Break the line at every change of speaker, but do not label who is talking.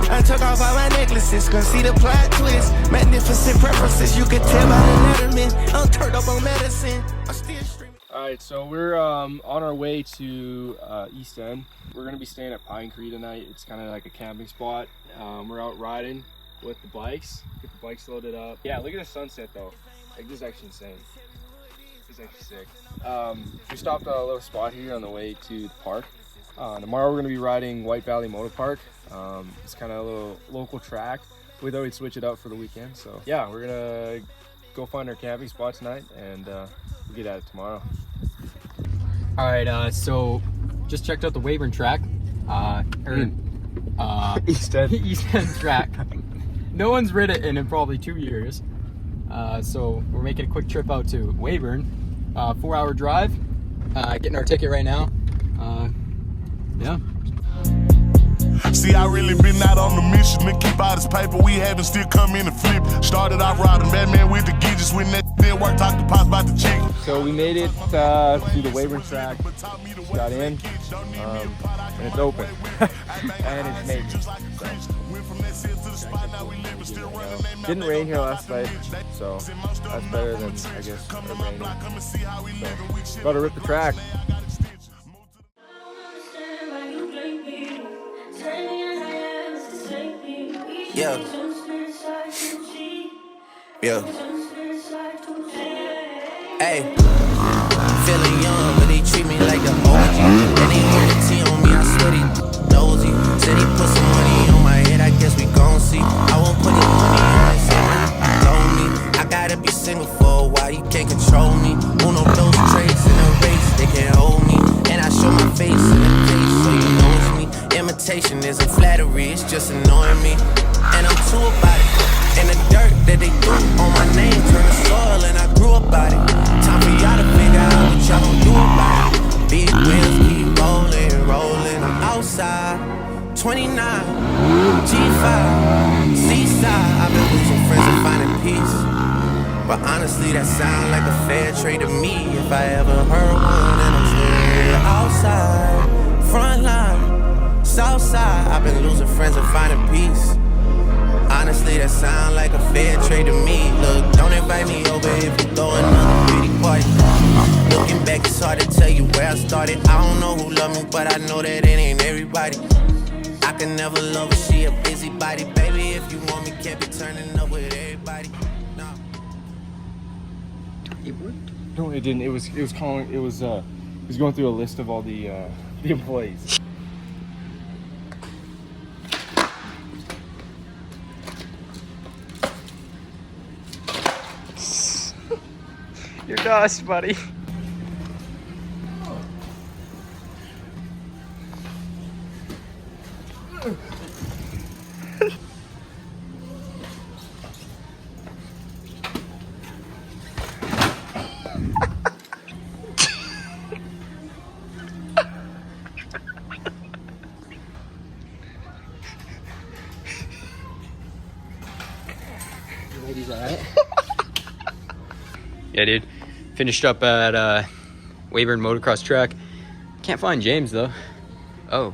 I took off all my necklaces, gonna see the plot twist. Magnificent preferences, you can tell by the letterman. I'm turned up on medicine. I'm still streaming.
Alright, so we're on our way to East End. We're gonna be staying at Pine Creek tonight. It's kind of like a camping spot. We're out riding with the bikes. Get the bikes loaded up. Yeah, look at the sunset though. Like, this is actually insane. This is actually sick. We stopped at a little spot here on the way to the park. Tomorrow we're gonna be riding White Valley Motor Park. It's kind of a little local track. We thought we'd switch it up for the weekend. So yeah, we're gonna go find our camping spot tonight and we'll get at it tomorrow.
All right, so just checked out the Weyburn track.
East End.
East End track. No one's ridden it in probably 2 years. So we're making a quick trip out to Weyburn. 4-hour drive. Getting our ticket right now. Yeah.
See, I really been out on the mission to keep all this paper we having still come in and flip. Started out riding Batman with the gidgets when that didn't work, talk to Pops about the chick.
So we made it to the Weyburn track, just got in, and it's open, and it's made. So. Didn't rain here last night, so that's better than, I guess, it raining. So, about to rip the track.
Yeah. Yeah. Hey. Feeling young, but they treat me like an OG. And they hear the T on me, I swear they nosy. Said he put some money on my head, I guess we gon' see. I won't put any money in that shit, told me. I gotta be single for a while, you can't control me. Uno those traits in a race, they can't hold me. And I show my face in the face, so you knows me. Imitation isn't flattery, it's just annoying me. And I'm too about it. And the dirt that they threw on my name turned to soil, and I grew about it. Time for y'all to figure out what y'all gon' do about it. Big wheels keep rolling, rolling. I'm outside, 29, G5, seaside. I've been losing friends and finding peace. But honestly, that sound like a fair trade to me. If I ever heard one, and I'm still here outside, front line, south side. I've been losing friends and finding peace. Honestly, that sound like a fair trade to me. Look, don't invite me over if you throw another pretty party. Looking back, it's hard to tell you where I started. I don't know who loved me, but I know that it ain't everybody. I can never love her, she a busybody. Baby, if you want me, can't be turning up with everybody. No.
It worked?
No, it didn't. It was going through a list of all the employees.
You're dust, buddy. Ladies, all right? Yeah, dude. Finished up at Weyburn motocross track. Can't find James though. Oh.